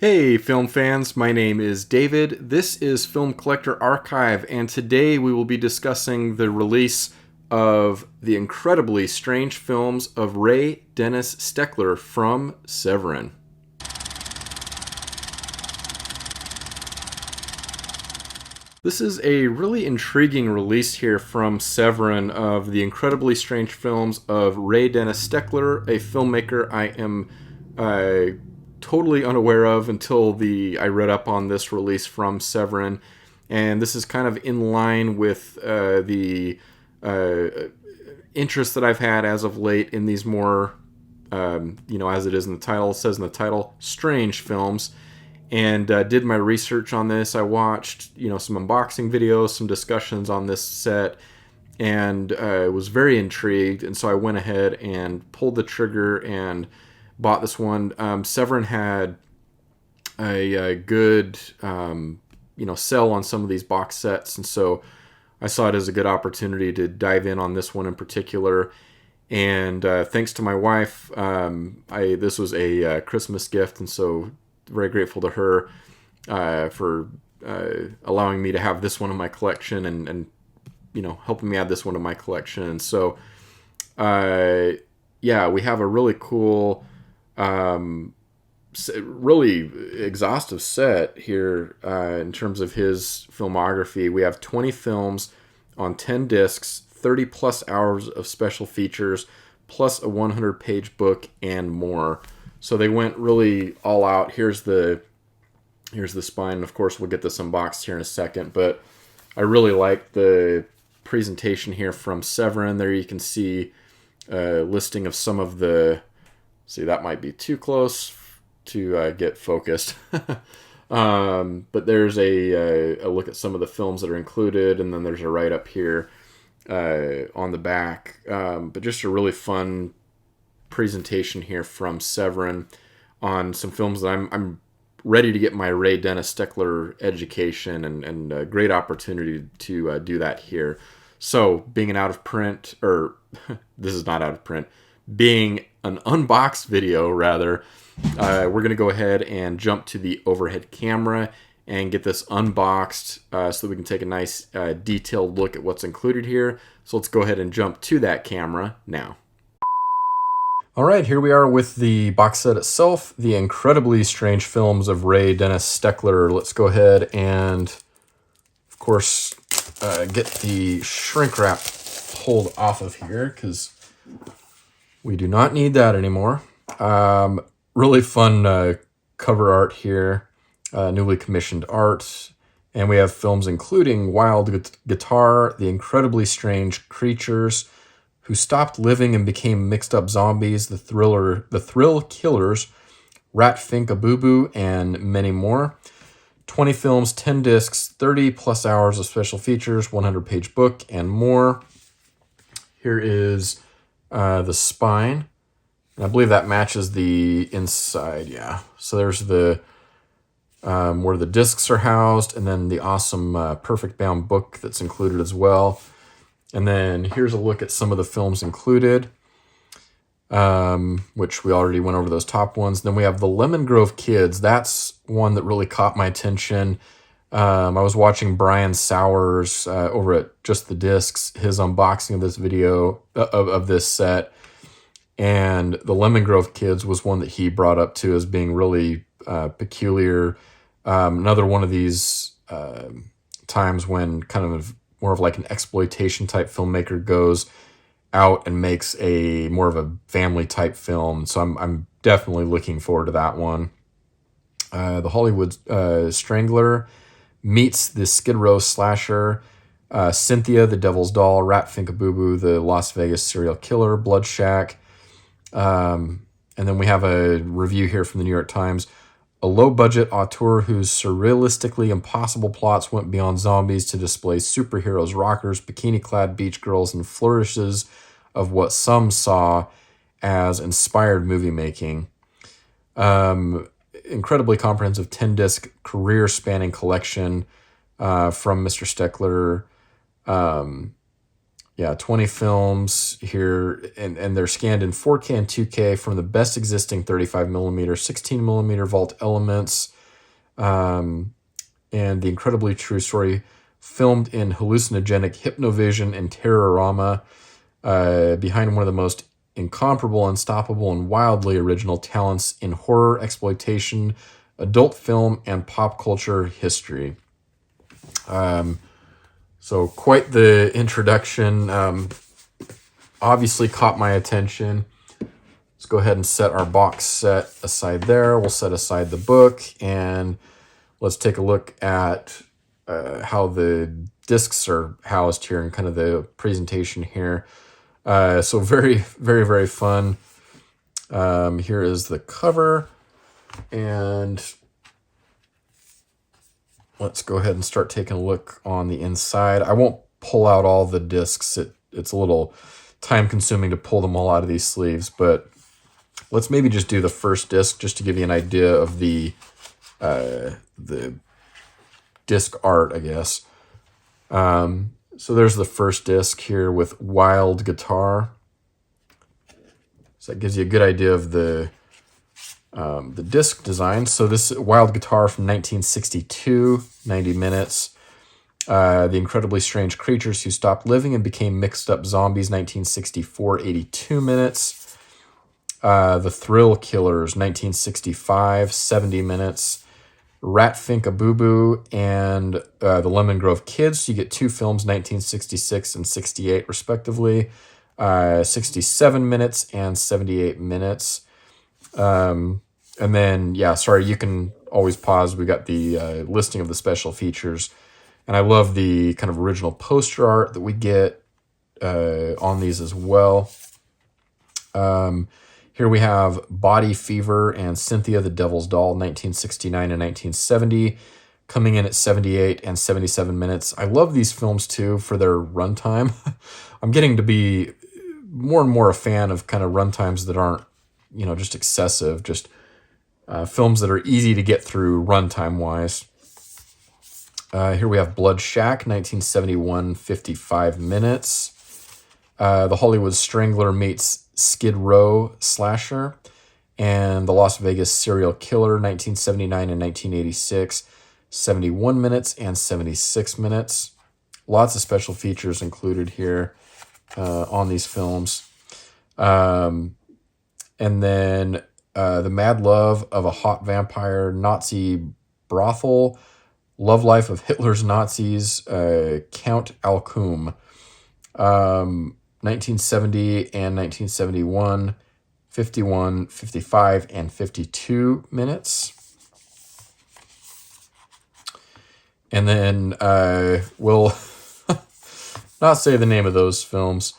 Hey film fans, my name is David. This is Film Collector Archive, and today we will be discussing the release of the incredibly strange films of Ray Dennis Steckler from Severin. This is a really intriguing release here from Severin of the incredibly strange films of Ray Dennis Steckler, a filmmaker I am totally unaware of until I read up on this release from Severin, and this is kind of in line with the interest that I've had as of late in these more, as it is in the title, says in the title, strange films. And did my research on this. I watched, some unboxing videos, some discussions on this set, and was very intrigued. And so I went ahead and pulled the trigger and bought this one. Severin had a good, sell on some of these box sets, and so I saw it as a good opportunity to dive in on this one in particular. And thanks to my wife, this was a Christmas gift, and so very grateful to her for allowing me to have this one in my collection and helping me add this one to my collection. And so we have a really cool, really exhaustive set here in terms of his filmography. We have 20 films on 10 discs, 30 plus hours of special features, plus a 100-page book and more. So they went really all out. Here's the spine. Of course, we'll get this unboxed here in a second, but I really like the presentation here from Severin. There you can see a listing of some of the, see, that might be too close to get focused. But there's a look at some of the films that are included, and then there's a write-up here on the back. But just a really fun presentation here from Severin on some films that I'm ready to get my Ray Dennis Steckler education, and a great opportunity to do that here. So being an out of print, or this is not out of print, being an unboxed video rather, we're going to go ahead and jump to the overhead camera and get this unboxed so that we can take a nice detailed look at what's included here. So let's go ahead and jump to that camera now. All right, here we are with the box set itself, the incredibly strange films of Ray Dennis Steckler. Let's go ahead and, of course, get the shrink wrap pulled off of here because we do not need that anymore. Really fun cover art here, newly commissioned art. And we have films including Wild Guitar, The Incredibly Strange Creatures, Who Stopped Living and Became Mixed Up Zombies, The Thrill Killers, Rat Fink a Boo Boo, and many more. 20 films, 10 discs, 30 plus hours of special features, 100-page book, and more. Here is the spine. And I believe that matches the inside, yeah. So there's the where the discs are housed, and then the awesome perfect bound book that's included as well. And then here's a look at some of the films included, which we already went over those top ones. Then we have the Lemon Grove Kids. That's one that really caught my attention. I was watching Brian Sowers over at Just the Discs, his unboxing of this video, of this set. And the Lemon Grove Kids was one that he brought up too as being really peculiar. Another one of these times when kind of more of like an exploitation type filmmaker goes out and makes a more of a family type film. So I'm definitely looking forward to that one. The Hollywood Strangler meets the Skid Row Slasher, Cynthia, the Devil's Doll, Rat Fink a Boo Boo, the Las Vegas Serial Killer, Blood Shack. And then we have a review here from the New York Times. A low-budget auteur whose surrealistically impossible plots went beyond zombies to display superheroes, rockers, bikini-clad beach girls, and flourishes of what some saw as inspired movie making. Incredibly comprehensive 10-disc career-spanning collection from Mr. Steckler. yeah, 20 films here, and they're scanned in 4K and 2K from the best existing 35 millimeter, 16 millimeter vault elements, and the incredibly true story filmed in hallucinogenic hypnovision and terrorama, behind one of the most incomparable, unstoppable, and wildly original talents in horror, exploitation, adult film, and pop culture history. So quite the introduction. Obviously caught my attention. Let's go ahead and set our box set aside there. We'll set aside the book, and let's take a look at how the discs are housed here and kind of the presentation here. So very, very, very fun. Here is the cover, and let's go ahead and start taking a look on the inside. I won't pull out all the discs. It's a little time-consuming to pull them all out of these sleeves, but let's maybe just do the first disc just to give you an idea of the disc art, I guess. So there's the first disc here with Wild Guitar. So that gives you a good idea of the disc design. So this Wild Guitar from 1962, 90 minutes. The Incredibly Strange Creatures Who Stopped Living and Became Mixed Up Zombies, 1964, 82 minutes. The Thrill Killers, 1965, 70 minutes. Rat Finka Boo Boo and the Lemon Grove Kids. So you get two films, 1966 and 68, respectively. 67 minutes and 78 minutes. And then, yeah, sorry, you can always pause. We got the listing of the special features. And I love the kind of original poster art that we get on these as well. Here we have Body Fever and Cynthia the Devil's Doll, 1969 and 1970, coming in at 78 and 77 minutes. I love these films, too, for their runtime. I'm getting to be more and more a fan of kind of runtimes that aren't, just excessive, just films that are easy to get through runtime-wise. Here we have Blood Shack, 1971, 55 minutes. The Hollywood Strangler meets Skid Row Slasher, and The Las Vegas Serial Killer, 1979 and 1986, 71 minutes and 76 minutes. Lots of special features included here on these films. And then The Mad Love of a Hot Vampire Nazi Brothel, Love Life of Hitler's Nazis, Count Alcum, 1970 and 1971, 51, 55, and 52 minutes. And then we'll not say the name of those films.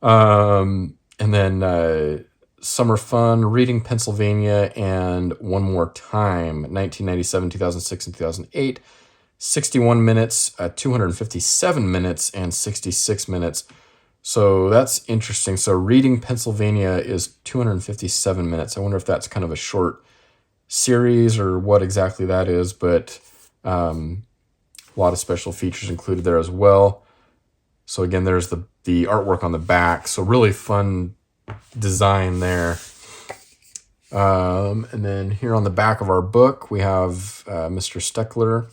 And then Summer Fun, Reading Pennsylvania, and One More Time, 1997, 2006, and 2008. 61 minutes, 257 minutes, and 66 minutes. So that's interesting. So Reading Pennsylvania is 257 minutes. I wonder if that's kind of a short series or what exactly that is, but a lot of special features included there as well. So again, there's the artwork on the back. So really fun design there. And then here on the back of our book, we have Mr. Steckler.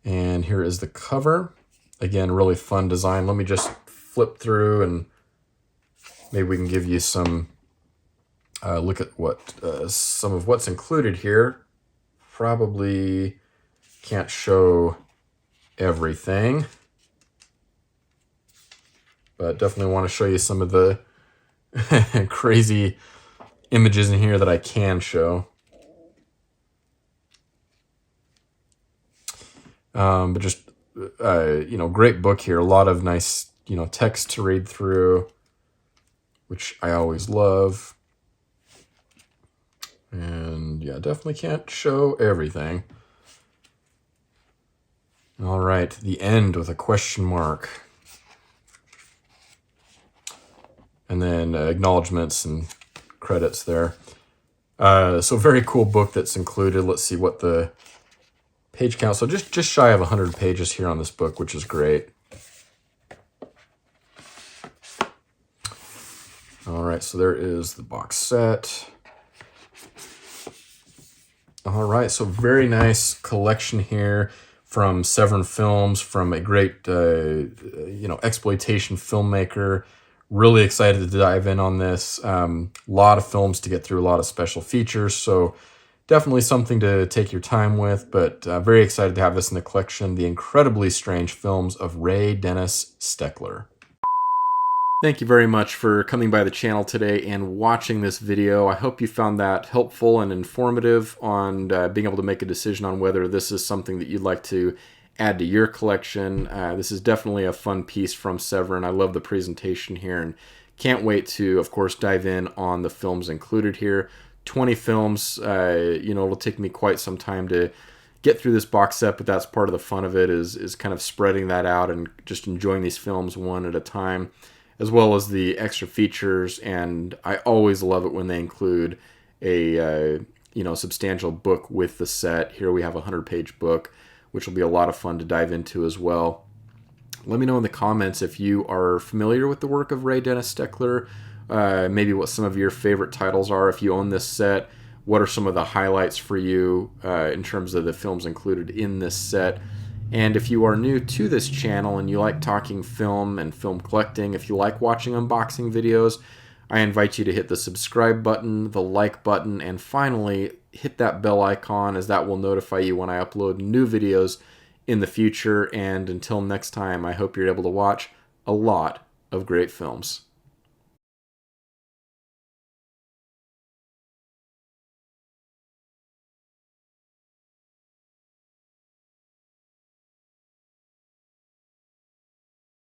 And here is the cover. Again, really fun design. Let me just flip through and maybe we can give you some look at what some of what's included here. Probably can't show everything, but definitely want to show you some of the crazy images in here that I can show. But just, great book here. A lot of nice, text to read through, which I always love. And yeah, definitely can't show everything. All right, the end with a question mark. And then acknowledgments and credits there. So very cool book that's included. Let's see what the page count. So just shy of 100 pages here on this book, which is great. All right, so there is the box set. All right, so very nice collection here from Severin Films, from a great, exploitation filmmaker. Really excited to dive in on this. A lot of films to get through, a lot of special features, so definitely something to take your time with, but very excited to have this in the collection. The Incredibly Strange Films of Ray Dennis Steckler. Thank you very much for coming by the channel today and watching this video. I hope you found that helpful and informative on being able to make a decision on whether this is something that you'd like to add to your collection. This is definitely a fun piece from Severin. I love the presentation here and can't wait to, of course, dive in on the films included here. 20 films, it'll take me quite some time to get through this box set, but that's part of the fun of it, is kind of spreading that out and just enjoying these films one at a time, as well as the extra features. And I always love it when they include a substantial book with the set. Here we have a 100-page book, which will be a lot of fun to dive into as well. Let me know in the comments if you are familiar with the work of Ray Dennis Steckler, maybe what some of your favorite titles are. If you own this set, what are some of the highlights for you in terms of the films included in this set? And if you are new to this channel and you like talking film and film collecting, if you like watching unboxing videos, I invite you to hit the subscribe button, the like button, and finally hit that bell icon, as that will notify you when I upload new videos in the future. And until next time, I hope you're able to watch a lot of great films.